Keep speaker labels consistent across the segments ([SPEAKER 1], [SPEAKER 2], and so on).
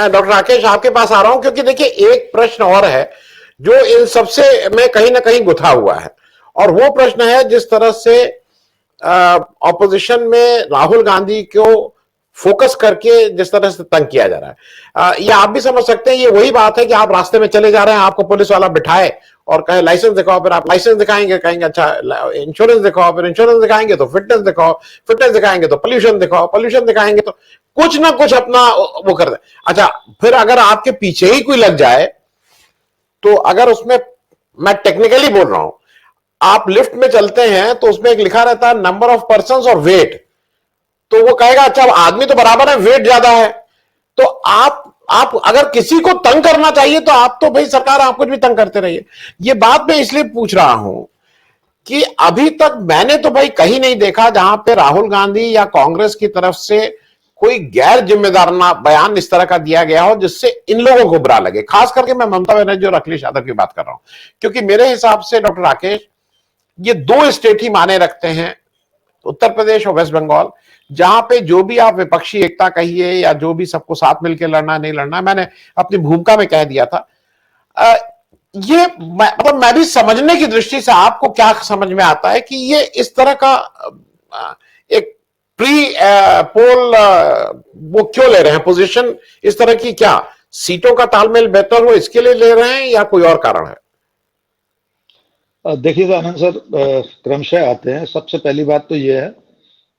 [SPEAKER 1] मैं डॉक्टर राकेश आपके पास आ रहा हूं, क्योंकि देखिए एक प्रश्न और है जो इन सबसे में कहीं ना कहीं गुथा हुआ है, और वो प्रश्न है जिस तरह से ऑपोजिशन में राहुल गांधी को फोकस करके जिस तरह से तंग किया जा रहा है। ये आप भी समझ सकते हैं, ये वही बात है कि आप रास्ते में चले जा रहे हैं, आपको पुलिस वाला बिठाए और कहे लाइसेंस दिखाओ, फिर आप लाइसेंस दिखाएंगे, कहेंगे अच्छा इंश्योरेंस दिखाओ, फिर इंश्योरेंस दिखाएंगे तो फिटनेस दिखाओ, फिटनेस दिखाएंगे तो पोल्यूशन दिखाओ, पोल्यूशन दिखाएंगे तो कुछ ना कुछ अपना वो कर दे। अच्छा, फिर अगर आपके पीछे ही कोई लग जाए तो अगर उसमें, मैं टेक्निकली बोल रहा हूं, आप लिफ्ट में चलते हैं तो उसमें एक लिखा रहता है नंबर ऑफ पर्सन और वेट, तो वो कहेगा अच्छा आदमी तो बराबर है, वेट ज्यादा है। तो आप अगर किसी को तंग करना चाहिए तो आप तो भाई सरकार आप कुछ भी तंग करते रहिए। ये बात मैं इसलिए पूछ रहा हूं कि अभी तक मैंने तो भाई कहीं नहीं देखा जहां पे राहुल गांधी या कांग्रेस की तरफ से कोई गैर जिम्मेदाराना बयान इस तरह का दिया गया हो जिससे इन लोगों को बुरा लगे। खास करके मैं ममता बनर्जी और अखिलेश यादव की बात कर रहा हूं, क्योंकि मेरे हिसाब से डॉक्टर राकेश, ये दो स्टेट ही माने रखते हैं, उत्तर प्रदेश और वेस्ट बंगाल, जहां पे जो भी आप विपक्षी एकता कहिए या जो भी सबको साथ मिलकर लड़ना नहीं लड़ना, मैंने अपनी भूमिका में कह दिया था। ये मतलब मैं भी समझने की दृष्टि से आपको क्या समझ में आता है कि ये इस तरह का एक प्री पोल वो क्यों ले रहे हैं पोजीशन इस तरह की? क्या सीटों का तालमेल बेहतर हो इसके लिए ले रहे हैं या कोई और कारण है?
[SPEAKER 2] देखिए तो आनंद सर, क्रमशः आते हैं। सबसे पहली बात तो यह है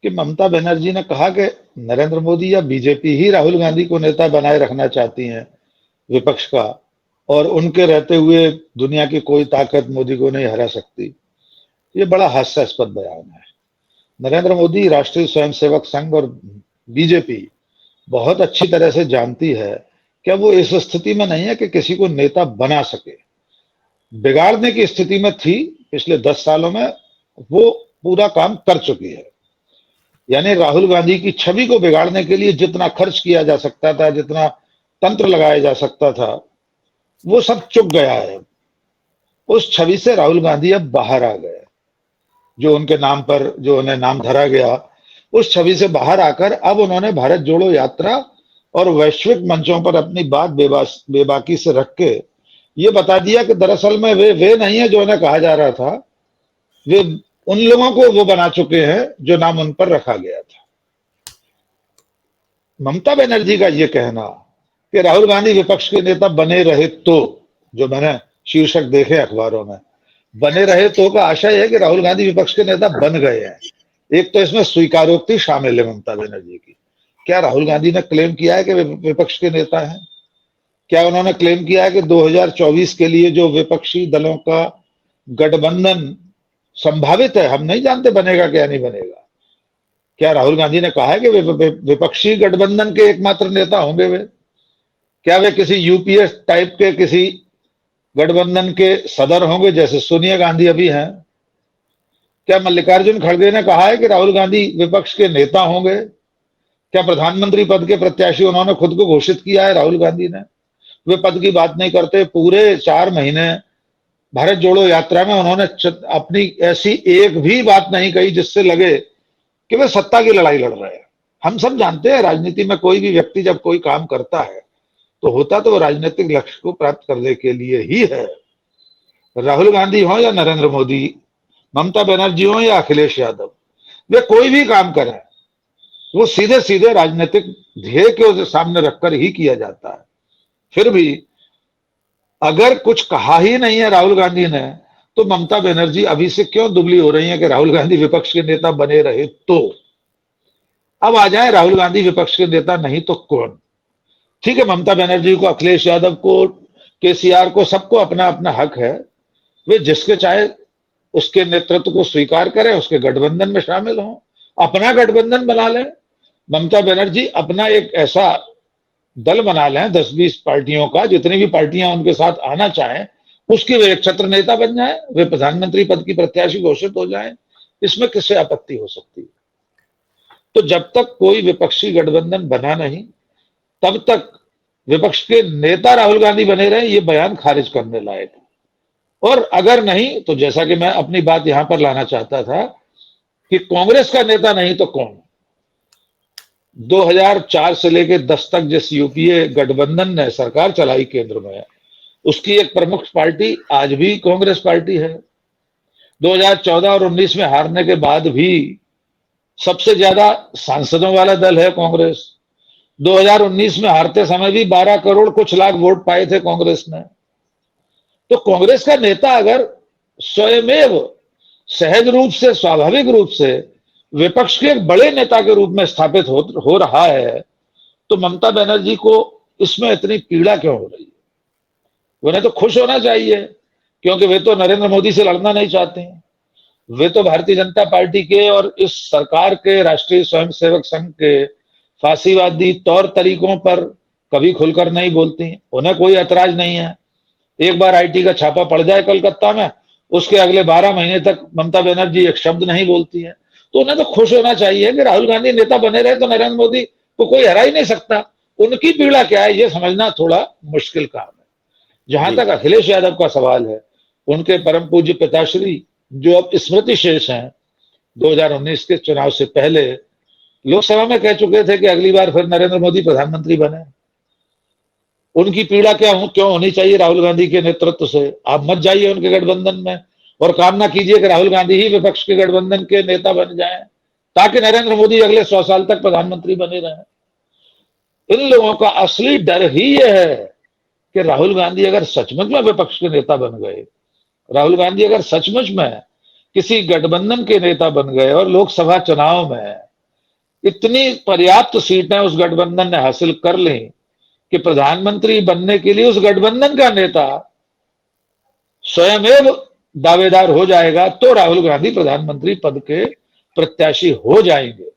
[SPEAKER 2] कि ममता बनर्जी ने कहा कि नरेंद्र मोदी या बीजेपी ही राहुल गांधी को नेता बनाए रखना चाहती हैं विपक्ष का, और उनके रहते हुए दुनिया की कोई ताकत मोदी को नहीं हरा सकती। ये बड़ा हास्यास्पद बयान है। नरेंद्र मोदी, राष्ट्रीय स्वयंसेवक संघ और बीजेपी बहुत अच्छी तरह से जानती है कि वो इस स्थिति में नहीं है कि किसी को नेता बना सके। बिगाड़ने की स्थिति में थी पिछले 10 सालों में, वो पूरा काम कर चुकी है। यानी राहुल गांधी की छवि को बिगाड़ने के लिए जितना खर्च किया जा सकता था, जितना तंत्र लगाया जा सकता था, वो सब चुक गया है। उस छवि से राहुल गांधी अब बाहर आ गए। जो उनके नाम पर जो उन्हें नाम धरा गया, उस छवि से बाहर आकर अब उन्होंने भारत जोड़ो यात्रा और वैश्विक मंचों पर अपनी बात बेबाकी से रख के ये बता दिया कि दरअसल में वे नहीं है जो उन्हें कहा जा रहा था, वे उन लोगों को वो बना चुके हैं जो नाम उन पर रखा गया था। ममता बनर्जी का ये कहना कि राहुल गांधी विपक्ष के नेता बने रहे तो, जो मैंने शीर्षक देखे अखबारों में, बने रहे तो का आशय है कि राहुल गांधी विपक्ष के नेता बन गए हैं। एक तो इसमें स्वीकारोक्ति शामिल है ममता बनर्जी की। क्या राहुल गांधी ने क्लेम किया है कि वे विपक्ष के नेता हैं? क्या उन्होंने क्लेम किया है कि 2024 के लिए जो विपक्षी दलों का गठबंधन संभावित है, हम नहीं जानते बनेगा क्या नहीं बनेगा, क्या राहुल गांधी ने कहा है कि वे विपक्षी गठबंधन के एकमात्र नेता होंगे? वे क्या वे किसी यूपीए टाइप के किसी गठबंधन के सदर होंगे जैसे सोनिया गांधी अभी हैं? क्या मल्लिकार्जुन खड़गे ने कहा है कि राहुल गांधी विपक्ष के नेता होंगे? क्या प्रधानमंत्री पद के प्रत्याशी उन्होंने खुद को घोषित किया है राहुल गांधी ने? वे पद की बात नहीं करते। पूरे 4 महीने भारत जोड़ो यात्रा में उन्होंने अपनी ऐसी एक भी बात नहीं कही जिससे लगे कि वे सत्ता की लड़ाई लड़ रहे हैं। हम सब जानते हैं राजनीति में कोई भी व्यक्ति जब कोई काम करता है तो होता तो वो राजनीतिक लक्ष्य को प्राप्त करने के लिए ही है। राहुल गांधी हो या नरेंद्र मोदी, ममता बनर्जी हो या अखिलेश यादव, वे कोई भी काम करें वो सीधे सीधे राजनीतिक ध्येय के सामने रखकर ही किया जाता है। फिर भी अगर कुछ कहा ही नहीं है राहुल गांधी ने, तो ममता बनर्जी अभी से क्यों दुबली हो रही है कि राहुल गांधी विपक्ष के नेता बने रहे तो? अब आ जाए राहुल गांधी विपक्ष के नेता नहीं तो कौन? ठीक है, ममता बनर्जी को, अखिलेश यादव को, केसीआर को, सबको अपना अपना हक है। वे जिसके चाहे उसके नेतृत्व को स्वीकार करें, उसके गठबंधन में शामिल हों, अपना गठबंधन बना लें। ममता बनर्जी अपना एक ऐसा दल बना लें 10-20 पार्टियों का, जितनी भी पार्टियां उनके साथ आना चाहें उसकी वे एक छत्र नेता बन जाए, वे प्रधानमंत्री पद की प्रत्याशी घोषित हो जाएं। इसमें किससे आपत्ति हो सकती है? तो जब तक कोई विपक्षी गठबंधन बना नहीं, तब तक विपक्ष के नेता राहुल गांधी बने रहे, ये बयान खारिज करने लायक है। और अगर नहीं, तो जैसा कि मैं अपनी बात यहां पर लाना चाहता था कि कांग्रेस का नेता नहीं तो कौन? 2004 से लेके 10 तक जिस यूपीए गठबंधन ने सरकार चलाई केंद्र में, उसकी एक प्रमुख पार्टी आज भी कांग्रेस पार्टी है। 2014 और 19 में हारने के बाद भी सबसे ज्यादा सांसदों वाला दल है कांग्रेस। 2019 में हारते समय भी 12 करोड़ कुछ लाख वोट पाए थे कांग्रेस ने। तो कांग्रेस का नेता अगर स्वयमेव सहज रूप से, स्वाभाविक रूप से विपक्ष के एक बड़े नेता के रूप में स्थापित हो रहा है, तो ममता बनर्जी को इसमें इतनी पीड़ा क्यों हो रही है? उन्हें तो खुश होना चाहिए, क्योंकि वे तो नरेंद्र मोदी से लड़ना नहीं चाहते हैं। वे तो भारतीय जनता पार्टी के और इस सरकार के, राष्ट्रीय स्वयंसेवक संघ के फांसीवादी तौर तरीकों पर कभी खुलकर नहीं बोलती। उन्हें कोई ऐतराज नहीं है। एक बार आईटी का छापा पड़ जाए कलकत्ता में, उसके अगले 12 महीने तक ममता बनर्जी एक शब्द नहीं बोलती है। तो उन्हें तो खुश होना चाहिए कि राहुल गांधी नेता बने रहे तो नरेंद्र मोदी को कोई हरा ही नहीं सकता। उनकी पीड़ा क्या है, ये समझना थोड़ा मुश्किल काम है। जहां तक अखिलेश यादव का सवाल है, उनके परम पूज्य पिताश्री जो अब स्मृति शेष हैं, 2019 के चुनाव से पहले लोकसभा में कह चुके थे कि अगली बार फिर नरेंद्र मोदी प्रधानमंत्री बने। उनकी पीड़ा क्यों होनी चाहिए राहुल गांधी के नेतृत्व से? आप मत जाइए उनके गठबंधन में और कामना कीजिए कि राहुल गांधी ही विपक्ष के गठबंधन के नेता बन जाएं, ताकि नरेंद्र मोदी अगले 100 साल तक प्रधानमंत्री बने रहें। इन लोगों का असली डर ही यह है कि राहुल गांधी अगर सचमुच में विपक्ष के नेता बन गए, राहुल गांधी अगर सचमुच में किसी गठबंधन के नेता बन गए और लोकसभा चुनाव में इतनी पर्याप्त सीटें उस गठबंधन ने हासिल कर ली कि प्रधानमंत्री बनने के लिए उस गठबंधन का नेता स्वयमेव दावेदार हो जाएगा, तो राहुल गांधी प्रधानमंत्री पद के प्रत्याशी हो जाएंगे।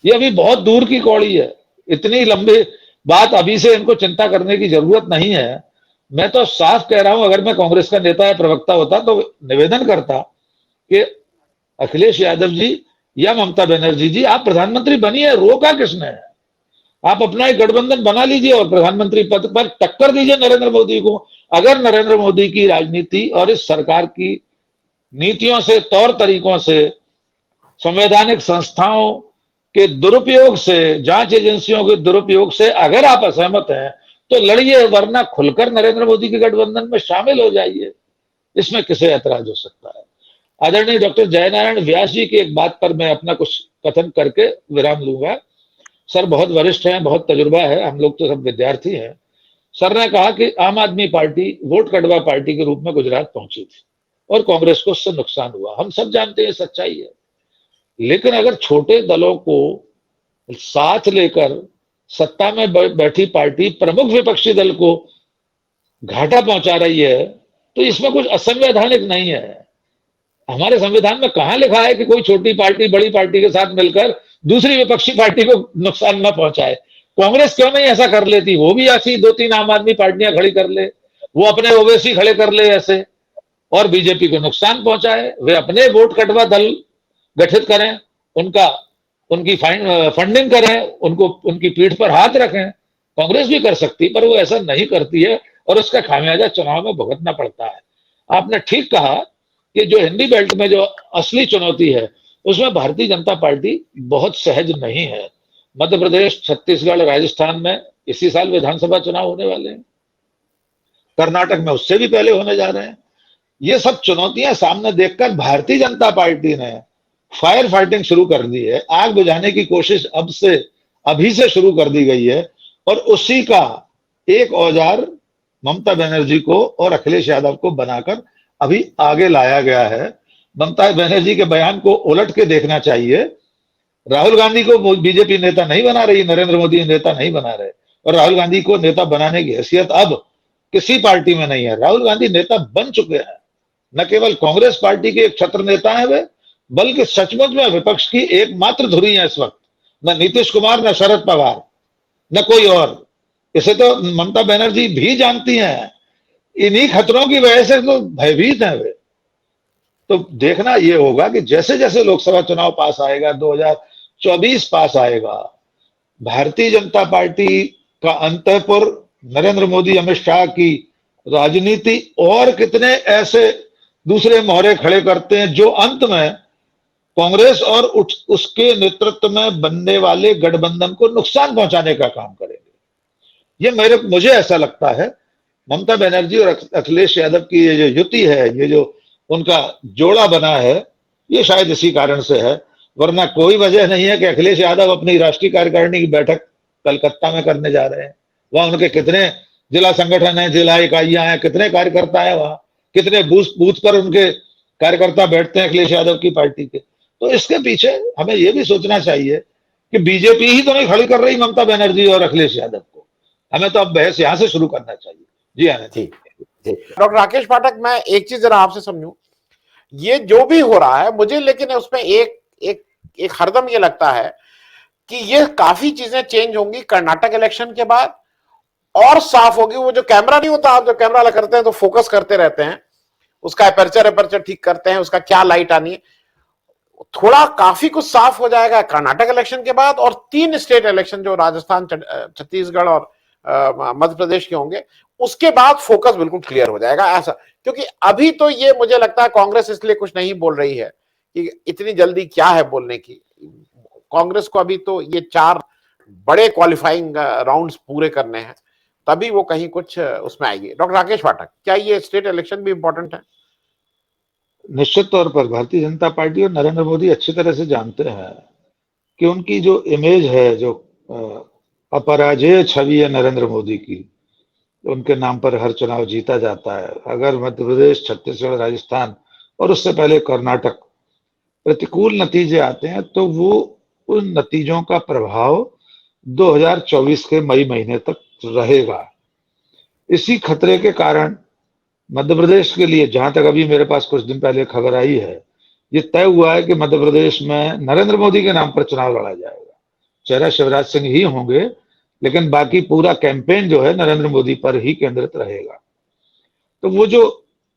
[SPEAKER 2] ये अभी बहुत दूर की कौड़ी है। इतनी लंबी बात अभी से इनको चिंता करने की जरूरत नहीं है। मैं तो साफ कह रहा हूं, अगर मैं कांग्रेस का नेता या प्रवक्ता होता तो निवेदन करता कि अखिलेश यादव जी या ममता बनर्जी जी, आप प्रधानमंत्री बनिए, रोका किसने है? आप अपना एक गठबंधन बना लीजिए और प्रधानमंत्री पद पर टक्कर दीजिए नरेंद्र मोदी को। अगर नरेंद्र मोदी की राजनीति और इस सरकार की नीतियों से, तौर तरीकों से, संवैधानिक संस्थाओं के दुरुपयोग से, जांच एजेंसियों के दुरुपयोग से अगर आप असहमत हैं तो लड़िए, वरना खुलकर नरेंद्र मोदी के गठबंधन में शामिल हो जाइए। इसमें किसे ऐतराज हो सकता है? आदरणीय डॉक्टर जयनारायण व्यास जी की एक बात पर मैं अपना कुछ कथन करके विराम लूंगा। सर बहुत वरिष्ठ हैं, बहुत तजुर्बा है, हम लोग तो सब विद्यार्थी हैं। सर ने कहा कि आम आदमी पार्टी वोट कटवा पार्टी के रूप में गुजरात पहुंची थी और कांग्रेस को उससे नुकसान हुआ। हम सब जानते हैं, सच्चाई है। लेकिन अगर छोटे दलों को साथ लेकर सत्ता में बैठी पार्टी प्रमुख विपक्षी दल को घाटा पहुंचा रही है, तो इसमें कुछ असंवैधानिक नहीं है। हमारे संविधान में कहां लिखा है कि कोई छोटी पार्टी बड़ी पार्टी के साथ मिलकर दूसरी विपक्षी पार्टी को नुकसान न पहुंचाए? कांग्रेस क्यों नहीं ऐसा कर लेती? वो भी ऐसी 2-3 आम आदमी पार्टियां खड़ी कर ले, वो अपने ओवैसी खड़े कर ले ऐसे, और बीजेपी को नुकसान पहुंचाए। वे अपने वोट कटवा दल गठित करें, उनकी फंडिंग करें, उनको उनकी पीठ पर हाथ रखें। कांग्रेस भी कर सकती, पर वो ऐसा नहीं करती है और उसका खामियाजा चुनाव में भुगतना पड़ता है। आपने ठीक कहा कि जो हिंदी बेल्ट में जो असली चुनौती है, उसमें भारतीय जनता पार्टी बहुत सहज नहीं है। मध्य प्रदेश, छत्तीसगढ़, राजस्थान में इसी साल विधानसभा चुनाव होने वाले हैं। कर्नाटक में उससे भी पहले होने जा रहे हैं। ये सब चुनौतियां सामने देखकर भारतीय जनता पार्टी ने फायर फाइटिंग शुरू कर दी है। आग बुझाने की कोशिश अभी से शुरू कर दी गई है और उसी का एक औजार ममता बनर्जी को और अखिलेश यादव को बनाकर अभी आगे लाया गया है। ममता बनर्जी के बयान को उलट के देखना चाहिए। राहुल गांधी को बीजेपी नेता नहीं बना रही, नरेंद्र मोदी नेता नहीं बना रहे, और राहुल गांधी को नेता बनाने की हैसियत अब किसी पार्टी में नहीं है। राहुल गांधी नेता बन चुके हैं। न केवल कांग्रेस पार्टी के एक छत्र नेता है वे, बल्कि सचमुच में विपक्ष की एकमात्र धुरी है इस वक्त। न नीतीश कुमार, न शरद पवार, न कोई और। इसे तो ममता बनर्जी भी जानती हैं। इन्हीं खतरों की वजह से तो भयभीत हैं वे। तो देखना यह होगा कि जैसे जैसे लोकसभा चुनाव पास आएगा, 2024 पास आएगा, भारतीय जनता पार्टी का अंतःपुर नरेंद्र मोदी, अमित शाह की राजनीति और कितने ऐसे दूसरे मोहरे खड़े करते हैं जो अंत में कांग्रेस और उसके नेतृत्व में बनने वाले गठबंधन को नुकसान पहुंचाने का काम करेंगे। ये मुझे ऐसा लगता है ममता बनर्जी और अखिलेश यादव की ये जो युति है, ये जो उनका जोड़ा बना है, ये शायद इसी कारण से है। वरना कोई वजह नहीं है कि अखिलेश यादव अपनी राष्ट्रीय कार्यकारिणी की बैठक कलकत्ता में करने जा रहे हैं। वहां उनके कितने जिला संगठन है, जिला इकाइयां हैं, कितने कार्यकर्ता है, वहां कितने बूथ पर उनके कार्यकर्ता बैठते हैं अखिलेश यादव की पार्टी के। तो इसके पीछे हमें यह भी सोचना चाहिए कि बीजेपी ही तो नहीं खड़ी कर रही ममता बनर्जी और अखिलेश यादव को। हमें तो अब बहस यहां से शुरू करना चाहिए। जी आनंद जी।
[SPEAKER 1] डॉक्टर राकेश पाठक, मैं एक चीज जरा आपसे समझूं, ये जो भी हो रहा है मुझे, लेकिन उसमें एक हरदम ये लगता है कि ये काफी चीजें चेंज होंगी कर्नाटक इलेक्शन के बाद और साफ होगी। वो जो कैमरा नहीं होता, आप जो कैमरा करते हैं तो फोकस करते रहते हैं, उसका अपर्चर ठीक करते हैं, उसका क्या लाइट आनी है, थोड़ा काफी कुछ साफ हो जाएगा कर्नाटक इलेक्शन के बाद। और 3 स्टेट इलेक्शन जो राजस्थान, छत्तीसगढ़ और मध्य प्रदेश के होंगे, उसके बाद फोकस बिल्कुल क्लियर हो जाएगा ऐसा। क्योंकि अभी तो ये मुझे लगता है कांग्रेस इसलिए कुछ नहीं बोल रही है कि इतनी जल्दी क्या है बोलने की। कांग्रेस को अभी तो ये 4 बड़े क्वालिफाइंग राउंड्स पूरे करने हैं, तभी वो कहीं कुछ उसमें आएगी। डॉक्टर राकेश पाठक, क्या ये स्टेट इलेक्शन भी इंपॉर्टेंट है?
[SPEAKER 2] निश्चित तौर पर भारतीय जनता पार्टी और नरेंद्र मोदी अच्छी तरह से जानते हैं कि उनकी जो इमेज है, जो अपराजेय छवि है नरेंद्र मोदी की, उनके नाम पर हर चुनाव जीता जाता है। अगर मध्य प्रदेश, छत्तीसगढ़, राजस्थान और उससे पहले कर्नाटक प्रतिकूल नतीजे आते हैं तो वो उन नतीजों का प्रभाव 2024 के मई महीने तक रहेगा। इसी खतरे के कारण मध्य प्रदेश के लिए, जहां तक अभी मेरे पास कुछ दिन पहले खबर आई है, ये तय हुआ है कि मध्य प्रदेश में नरेंद्र मोदी के नाम पर चुनाव लड़ा जाएगा। चेहरा शिवराज सिंह ही होंगे, लेकिन बाकी पूरा कैंपेन जो है नरेंद्र मोदी पर ही केंद्रित रहेगा। तो वो जो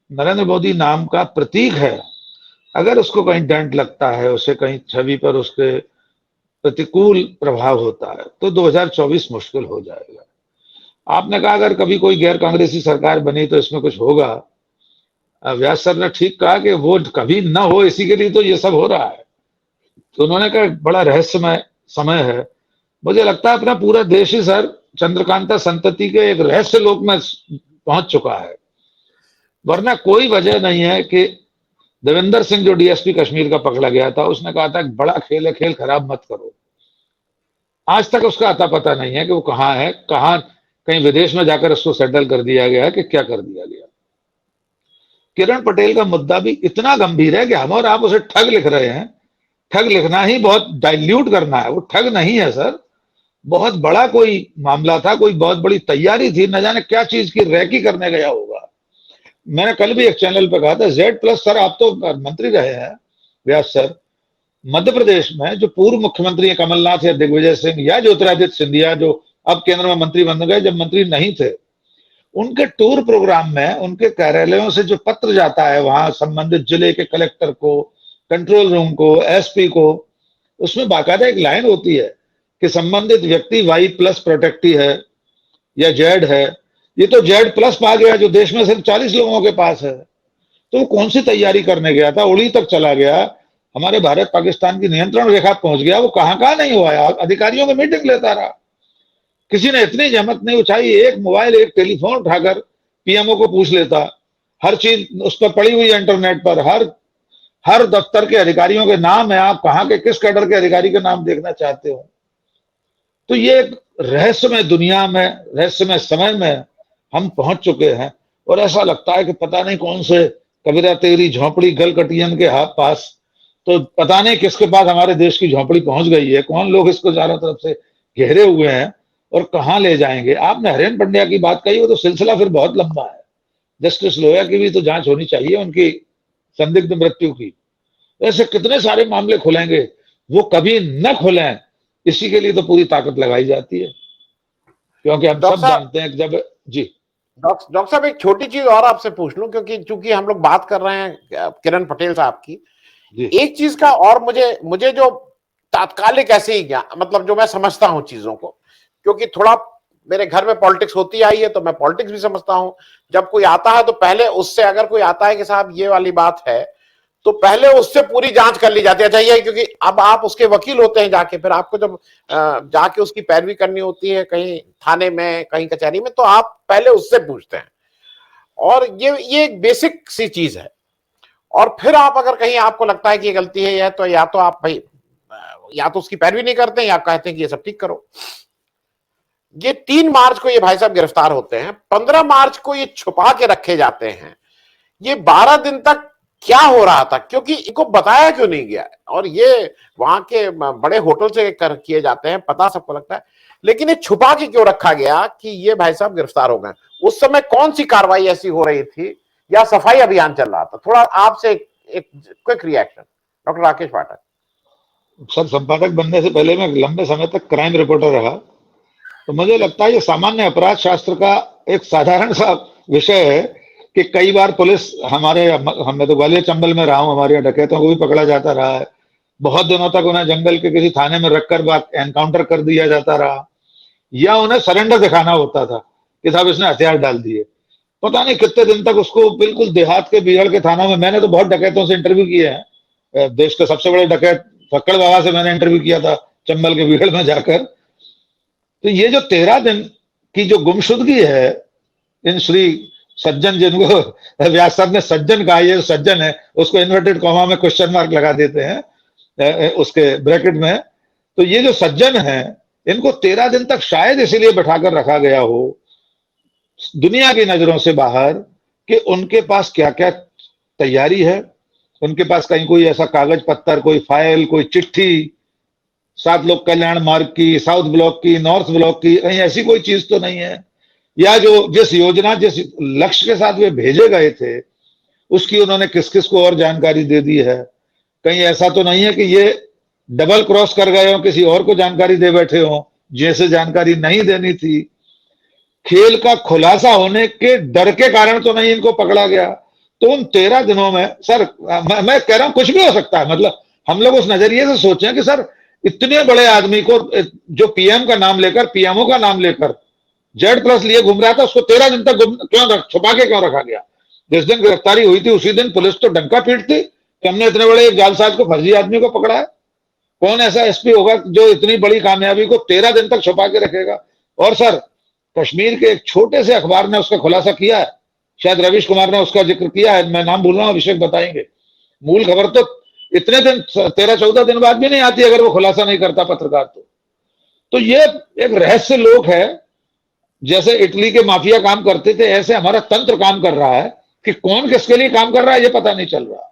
[SPEAKER 2] नरेंद्र मोदी नाम का प्रतीक है, अगर उसको कहीं डंट लगता है, उसे कहीं छवि पर उसके प्रतिकूल प्रभाव होता है, तो 2024 मुश्किल हो जाएगा। आपने कहा अगर कभी कोई गैर कांग्रेसी सरकार बनी तो इसमें कुछ होगा। व्यास सर ने ठीक कहा कि वो कभी ना हो, इसी के लिए तो ये सब हो रहा है। तो उन्होंने कहा बड़ा रहस्यमय समय है। मुझे लगता है अपना पूरा देश ही सर चंद्रकांता संतति के एक रहस्य लोक में पहुंच चुका है। वरना कोई वजह नहीं है कि देवेंद्र सिंह जो डीएसपी कश्मीर का पकड़ा गया था, उसने कहा था बड़ा खेल है, खेल खराब मत करो। आज तक उसका अता पता नहीं है कि वो कहाँ है, कहाँ कहीं विदेश में जाकर उसको सेटल कर दिया गया है कि क्या कर दिया गया। किरण पटेल का मुद्दा भी इतना गंभीर है कि हम और आप उसे ठग लिख रहे हैं। ठग लिखना ही बहुत डाइल्यूट करना है, वो ठग नहीं है सर। बहुत बड़ा कोई मामला था, कोई बहुत बड़ी तैयारी थी, न जाने क्या चीज की रैकी करने गया होगा। मैंने कल भी एक चैनल पर कहा था, Z+ सर आप तो मंत्री रहे हैं, व्यास सर, मध्य प्रदेश में जो पूर्व मुख्यमंत्री है कमलनाथ या दिग्विजय सिंह या ज्योतिरादित्य सिंधिया, जो अब केंद्र में मंत्री बन गए, जब मंत्री नहीं थे, उनके टूर प्रोग्राम में उनके कार्यालयों से जो पत्र जाता है वहां संबंधित जिले के कलेक्टर को, कंट्रोल रूम को, एसपी को, उसमें बाकायदा एक लाइन होती है कि संबंधित व्यक्ति Y+ प्रोटेक्टी है या जेड है। ये तो Z+ पा गया जो देश में सिर्फ 40 लोगों के पास है। तो वो कौन सी तैयारी करने गया था? उड़ी तक चला गया, हमारे भारत पाकिस्तान की नियंत्रण रेखा पहुंच गया, वो कहां कहां नहीं हुआ है, अधिकारियों की मीटिंग लेता रहा। किसी ने इतनी जहमत नहीं उठाई, एक मोबाइल, एक टेलीफोन उठाकर पीएमओ को पूछ लेता। हर चीज उस पर पड़ी हुई है इंटरनेट पर, हर दफ्तर के अधिकारियों के नाम है, आप कहां के किस कैडर के अधिकारी के नाम देखना चाहते हो। तो ये एक रहस्यमय दुनिया में, रहस्यमय समय में हम पहुंच चुके हैं। और ऐसा लगता है कि पता नहीं कौन से कबीरा तेरी झोंपड़ी गलकटियन के हाथ पास, तो पता नहीं किसके पास हमारे देश की झोंपड़ी पहुंच गई है, कौन लोग इसको चारों तरफ से घेरे हुए हैं और कहां ले जाएंगे। आपने हरेन पंड्या की बात कही, वो तो सिलसिला फिर बहुत लंबा है। जस्टिस लोया की भी तो जांच होनी चाहिए, उनकी संदिग्ध मृत्यु की। ऐसे कितने सारे मामले खुलेंगे, वो कभी न खुलें, इसी के लिए तो पूरी ताकत लगाई जाती है, क्योंकि हम सब जानते हैं कि जब जी।
[SPEAKER 1] डॉक्टर साहब, एक छोटी चीज और आपसे पूछ लूं, क्योंकि चूंकि हम लोग बात कर रहे हैं किरण पटेल साहब की, एक चीज का और मुझे जो तात्कालिक ऐसे ही मतलब जो मैं समझता हूं चीजों को, क्योंकि थोड़ा मेरे घर में पॉलिटिक्स होती आई है तो मैं पॉलिटिक्स भी समझता हूं। जब कोई आता है तो पहले उससे अगर कोई आता है कि साहब ये वाली बात है, तो पहले उससे पूरी जांच कर ली जाती है। चाहिए क्योंकि अब आप उसके वकील होते हैं जाके, फिर आपको जब जाके उसकी पैरवी करनी होती है कहीं थाने में, कहीं कचहरी में, तो आप पहले उससे पूछते हैं। और ये एक बेसिक सी चीज है। और फिर आप अगर कहीं आपको लगता है कि ये गलती है, या तो आप भाई या तो उसकी पैरवी नहीं करते हैं, या कहते हैं कि ये सब ठीक करो। ये 3 मार्च को ये भाई साहब गिरफ्तार होते हैं, 15 मार्च को ये छुपा के रखे जाते हैं। ये 12 दिन तक क्या हो रहा था, क्योंकि इनको बताया क्यों नहीं गया। और ये वहां के बड़े होटल से किए जाते हैं, पता सबको लगता है, लेकिन ये छुपा के क्यों रखा गया कि ये भाई साहब गिरफ्तार हो गए। उस समय कौन सी कार्रवाई ऐसी हो रही थी, या सफाई अभियान चल रहा था? थोड़ा आपसे एक क्विक रिएक्शन, डॉक्टर राकेश पाठक।
[SPEAKER 2] सर, संपादक बनने से पहले मैं लंबे समय तक क्राइम रिपोर्टर रहा, तो मुझे लगता है ये सामान्य अपराध शास्त्र का एक साधारण सा विषय है कि कई बार पुलिस मैं तो ग्वालियर चंबल में रहा हूं, हमारे यहाँ डकैतों को भी पकड़ा जाता रहा है। बहुत दिनों तक उन्हें जंगल के किसी थाने में रखकर एनकाउंटर कर दिया जाता रहा, या उन्हें सरेंडर दिखाना होता था कि साहब इसने हथियार डाल दिए। पता नहीं कितने दिन तक उसको बिल्कुल देहात के बिगड़ के थानों में, मैंने तो बहुत डकैतों से इंटरव्यू किए हैं। देश के सबसे बड़े डकैत फक्कड़ बाबा से मैंने इंटरव्यू किया था चंबल के बिगड़ में जाकर। तो ये जो 13 दिन की जो गुमशुदगी है इन श्री सज्जन, जिनको व्यास साहब ने सज्जन कहा, ये सज्जन है उसको इन्वर्टेड कॉमा में क्वेश्चन मार्क लगा देते हैं उसके ब्रैकेट में। तो ये जो सज्जन है, इनको 13 दिन तक शायद इसीलिए बैठाकर रखा गया हो दुनिया की नजरों से बाहर, कि उनके पास क्या क्या तैयारी है, उनके पास कहीं कोई ऐसा कागज पत्तर, कोई फाइल, कोई चिट्ठी 7 लोग कल्याण मार्ग की, साउथ ब्लॉक की, नॉर्थ ब्लॉक की, कहीं ऐसी कोई चीज तो नहीं है, या जो जिस योजना, जिस लक्ष्य के साथ वे भेजे गए थे उसकी उन्होंने किस किस को और जानकारी दे दी है। कहीं ऐसा तो नहीं है कि ये डबल क्रॉस कर गए हो, किसी और को जानकारी दे बैठे हो जैसे जानकारी नहीं देनी थी। खेल का खुलासा होने के डर के कारण तो नहीं इनको पकड़ा गया। तो उन 13 दिनों में सर, मैं कह रहा हूं कुछ भी हो सकता है। मतलब हम लोग उस नजरिए से सोचें कि सर, इतने बड़े आदमी को जो पीएम का नाम लेकर, पीएमओ का नाम लेकर Z+ लिए घूम रहा था, उसको 13 दिन तक छुपा के क्यों रखा गया? जिस दिन गिरफ्तारी हुई थी उसी दिन पुलिस तो डंका पीटती कि हमने इतने बड़े एक जालसाज को, फर्जी आदमी को पकड़ा है। कौन ऐसा एसपी होगा जो इतनी बड़ी कामयाबी को 13 दिन तक छुपा के रखेगा? और सर, कश्मीर के एक छोटे से अखबार ने उसका खुलासा किया है, शायद रवीश कुमार ने उसका जिक्र किया है, मैं नाम भूल रहा हूं, अभिषेक बताएंगे। मूल खबर तो इतने दिन, 13-14 दिन बाद भी नहीं आती अगर वो खुलासा नहीं करता पत्रकार। तो ये एक रहस्य लोक है। जैसे इटली के माफिया काम करते थे, ऐसे हमारा तंत्र काम कर रहा है कि कौन किसके लिए काम कर रहा है ये पता नहीं चल रहा।